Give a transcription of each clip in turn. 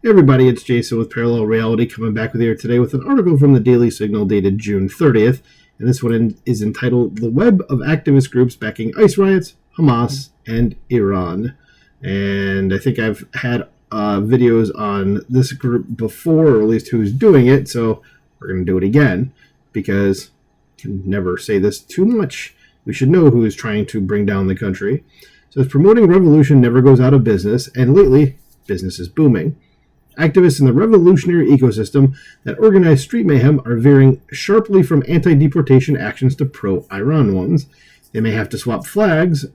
Hey everybody, it's Jason with Parallel Reality coming back with you today with an article from the Daily Signal dated June 30th. And this one is entitled The Web of Activist Groups Backing ICE Riots, Hamas, and Iran. And I think I've had videos on this group before, or at least who's doing it, so we're going to do it again because I can never say this too much. We should know who is trying to bring down the country. So it's promoting revolution never goes out of business, and lately, business is booming. Activists in the revolutionary ecosystem that organize street mayhem are veering sharply from anti-deportation actions to pro-Iran ones. They may have to swap in flags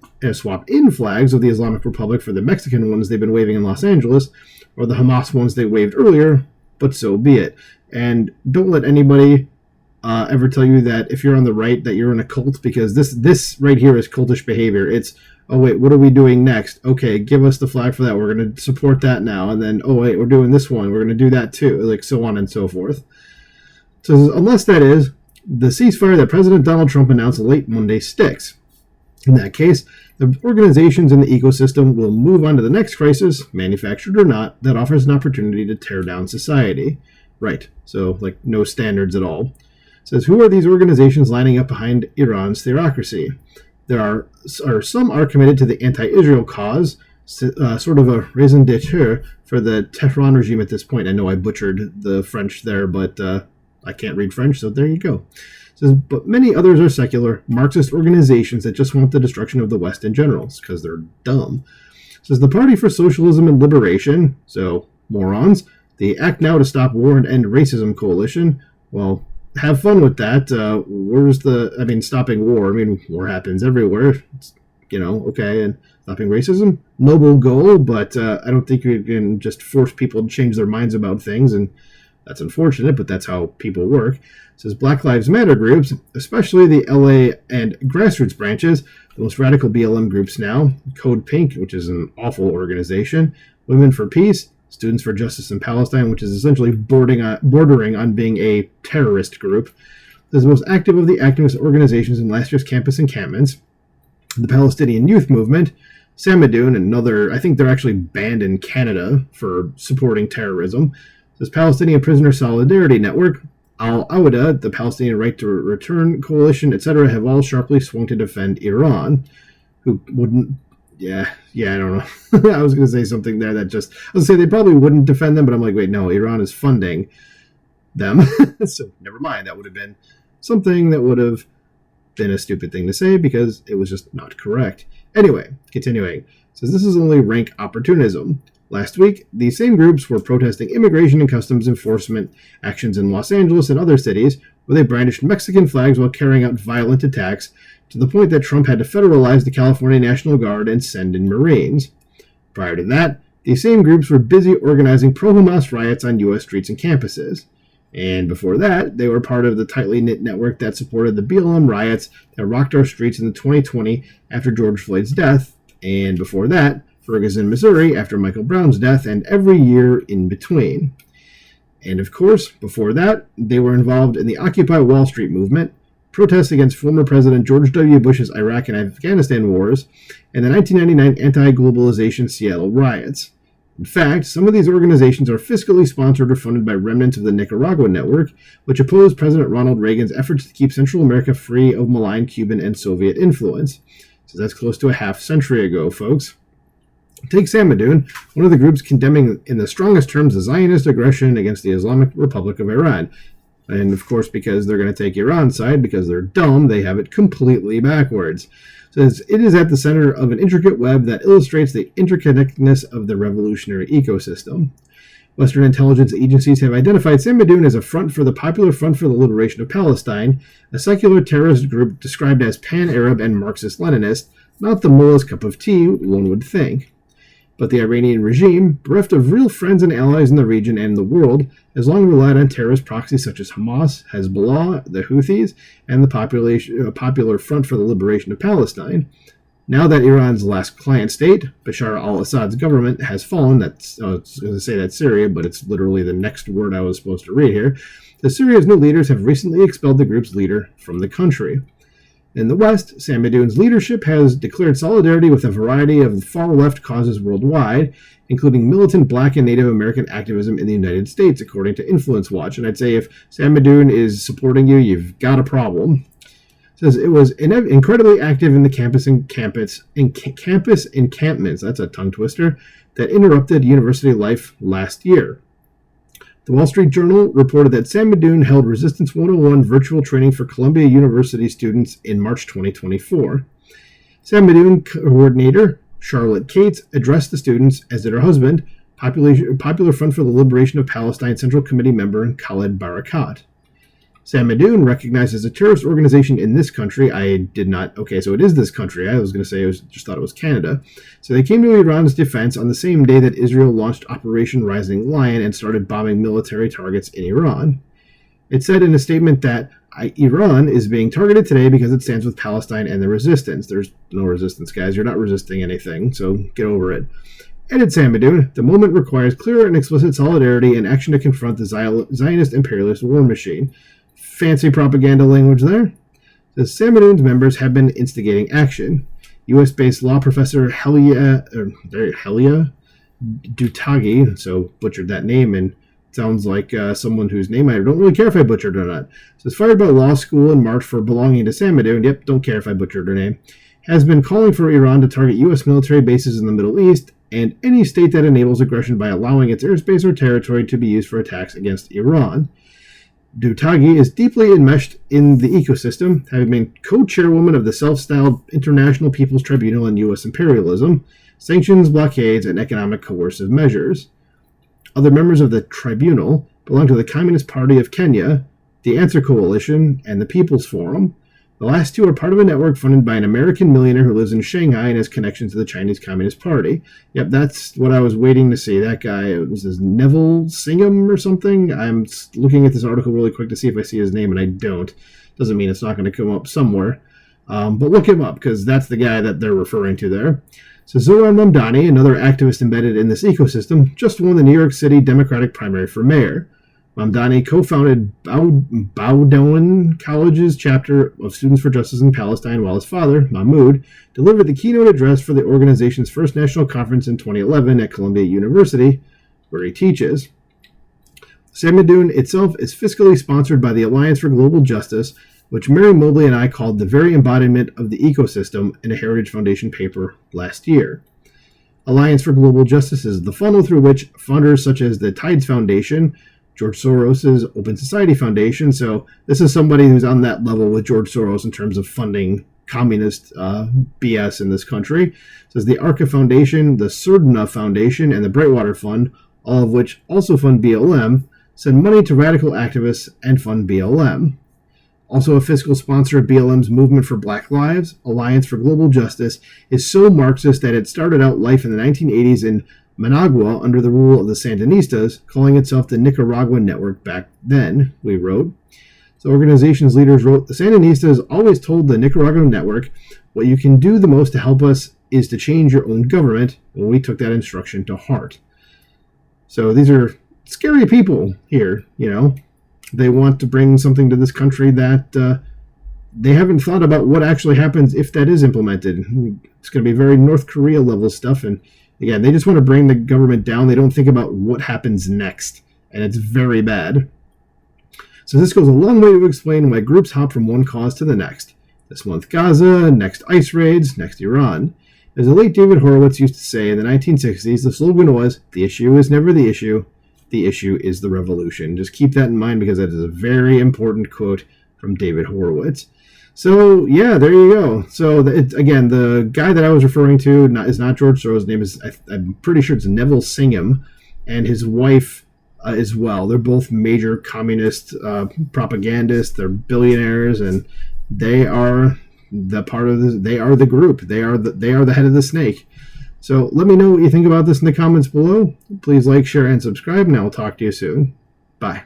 of the Islamic Republic for the Mexican ones they've been waving in Los Angeles, or the Hamas ones they waved earlier, but so be it. And don't let anybody ever tell you that if you're on the right that you're in a cult, because this right here is cultish behavior. It's, oh wait, what are we doing next? Okay, give us the flag for that. We're going to support that now. And then, oh wait, we're doing this one. We're going to do that too. Like so on and so forth. So unless that is, the ceasefire that President Donald Trump announced late Monday sticks. In that case, the organizations in the ecosystem will move on to the next crisis, manufactured or not, that offers an opportunity to tear down society. Right, so like no standards at all. It says, who are these organizations lining up behind Iran's theocracy? Some are committed to the anti-Israel cause, sort of a raison d'etre for the Tehran regime at this point. I know I butchered the French there, but I can't read French, so there you go. It says, but many others are secular, Marxist organizations that just want the destruction of the West in general, because they're dumb. It says, the Party for Socialism and Liberation, so morons, the Act Now to Stop War and End Racism coalition, well, have fun with that. Stopping war. War happens everywhere. It's, okay. And stopping racism, noble goal, but I don't think you can just force people to change their minds about things. And that's unfortunate, but that's how people work. It says Black Lives Matter groups, especially the LA and grassroots branches, the most radical BLM groups now, Code Pink, which is an awful organization, Women for Peace, Students for Justice in Palestine, which is essentially bordering on being a terrorist group. This is the most active of the activist organizations in last year's campus encampments. The Palestinian Youth Movement, Samadoun, another, I think they're actually banned in Canada for supporting terrorism. This Palestinian Prisoner Solidarity Network, Al-Awda, the Palestinian Right to Return Coalition, etc., have all sharply swung to defend Iran, who wouldn't. Yeah, I don't know. I was going to say something there that just, I was going to say they probably wouldn't defend them, but I'm like, wait, no, Iran is funding them. So never mind. That would have been something that would have been a stupid thing to say because it was just not correct. Anyway, continuing. It says this is only rank opportunism. Last week, these same groups were protesting immigration and customs enforcement actions in Los Angeles and other cities where they brandished Mexican flags while carrying out violent attacks, to the point that Trump had to federalize the California National Guard and send in Marines. Prior to that, these same groups were busy organizing pro-Hamas riots on U.S. streets and campuses. And before that, they were part of the tightly knit network that supported the BLM riots that rocked our streets in 2020 after George Floyd's death, and before that, Ferguson, Missouri, after Michael Brown's death, and every year in between. And of course, before that, they were involved in the Occupy Wall Street movement, protests against former President George W. Bush's Iraq and Afghanistan wars, and the 1999 anti-globalization Seattle riots. In fact, some of these organizations are fiscally sponsored or funded by remnants of the Nicaragua network, which opposed President Ronald Reagan's efforts to keep Central America free of malign Cuban and Soviet influence. So that's close to a half century ago, folks. Take Samadoun, one of the groups condemning in the strongest terms the Zionist aggression against the Islamic Republic of Iran. And of course, because they're going to take Iran's side, because they're dumb, they have it completely backwards. It says, it is at the center of an intricate web that illustrates the interconnectedness of the revolutionary ecosystem. Western intelligence agencies have identified Samadoun as a front for the Popular Front for the Liberation of Palestine, a secular terrorist group described as pan-Arab and Marxist-Leninist, not the mullah's cup of tea, one would think. But the Iranian regime, bereft of real friends and allies in the region and the world, has long relied on terrorist proxies such as Hamas, Hezbollah, the Houthis, and the Popular Front for the Liberation of Palestine. Now that Iran's last client state, Bashar al-Assad's government, has fallen, I was going to say that's Syria, but it's literally the next word I was supposed to read here, the Syria's new leaders have recently expelled the group's leader from the country. In the West, Sam Madun's leadership has declared solidarity with a variety of far-left causes worldwide, including militant Black and Native American activism in the United States, according to Influence Watch. And I'd say if Sam Madun is supporting you, you've got a problem. It says it was incredibly active in the campus encampments, that's a tongue twister, that interrupted university life last year. The Wall Street Journal reported that Sam Madun held Resistance 101 virtual training for Columbia University students in March 2024. Sam Madun coordinator Charlotte Cates addressed the students, as did her husband, Popular Front for the Liberation of Palestine Central Committee member Khaled Barakat. Sam Madun, recognized as a terrorist organization in this country. I did not. Okay, so it is this country. I was going to say just thought it was Canada. So they came to Iran's defense on the same day that Israel launched Operation Rising Lion and started bombing military targets in Iran. It said in a statement that Iran is being targeted today because it stands with Palestine and the resistance. There's no resistance, guys. You're not resisting anything, so get over it. Added Sam Madun, the moment requires clear and explicit solidarity and action to confront the Zionist imperialist war machine. Fancy propaganda language there. The Sam Madun's members have been instigating action. U.S.-based law professor Helia Dutagi, so butchered that name, and sounds like someone whose name I don't really care if I butchered or not. Says fired by law school in March for belonging to Sam Madun. Yep, don't care if I butchered her name. Has been calling for Iran to target U.S. military bases in the Middle East and any state that enables aggression by allowing its airspace or territory to be used for attacks against Iran. Dutagi is deeply enmeshed in the ecosystem, having been co-chairwoman of the self-styled International People's Tribunal on U.S. imperialism, sanctions, blockades, and economic coercive measures. Other members of the tribunal belong to the Communist Party of Kenya, the Answer Coalition, and the People's Forum. The last two are part of a network funded by an American millionaire who lives in Shanghai and has connections to the Chinese Communist Party. Yep, that's what I was waiting to see. That guy, was his Neville Singham or something? I'm looking at this article really quick to see if I see his name, and I don't. Doesn't mean it's not going to come up somewhere. But look him up, because that's the guy that they're referring to there. So Zoran Mamdani, another activist embedded in this ecosystem, just won the New York City Democratic primary for mayor. Mamdani co-founded Bowdoin College's chapter of Students for Justice in Palestine, while his father, Mahmoud, delivered the keynote address for the organization's first national conference in 2011 at Columbia University, where he teaches. Sam Madun itself is fiscally sponsored by the Alliance for Global Justice, which Mary Mobley and I called the very embodiment of the ecosystem in a Heritage Foundation paper last year. Alliance for Global Justice is the funnel through which funders such as the Tides Foundation, George Soros' Open Society Foundation. So this is somebody who's on that level with George Soros in terms of funding communist BS in this country. It says the Arca Foundation, the Surdna Foundation, and the Brightwater Fund, all of which also fund BLM, send money to radical activists and fund BLM. Also a fiscal sponsor of BLM's Movement for Black Lives, Alliance for Global Justice, is so Marxist that it started out life in the 1980s in Managua under the rule of the Sandinistas, calling itself the Nicaraguan Network back then, we wrote. The organization's leaders wrote, the Sandinistas always told the Nicaraguan Network, what you can do the most to help us is to change your own government, and we took that instruction to heart. So these are scary people here, you know. They want to bring something to this country that they haven't thought about what actually happens if that is implemented. It's going to be very North Korea level stuff, and again, they just want to bring the government down. They don't think about what happens next, and it's very bad. So this goes a long way to explain why groups hop from one cause to the next. This month Gaza, next ICE raids, next Iran. As the late David Horowitz used to say in the 1960s, the slogan was, the issue is never the issue is the revolution. Just keep that in mind because that is a very important quote from David Horowitz. So, yeah, there you go. So, again, the guy that I was referring to is not George Soros. His name is, I'm pretty sure it's Neville Singham, and his wife as well. They're both major communist propagandists. They're billionaires, and they are they are the group. They are the head of the snake. So, let me know what you think about this in the comments below. Please like, share, and subscribe, and I'll talk to you soon. Bye.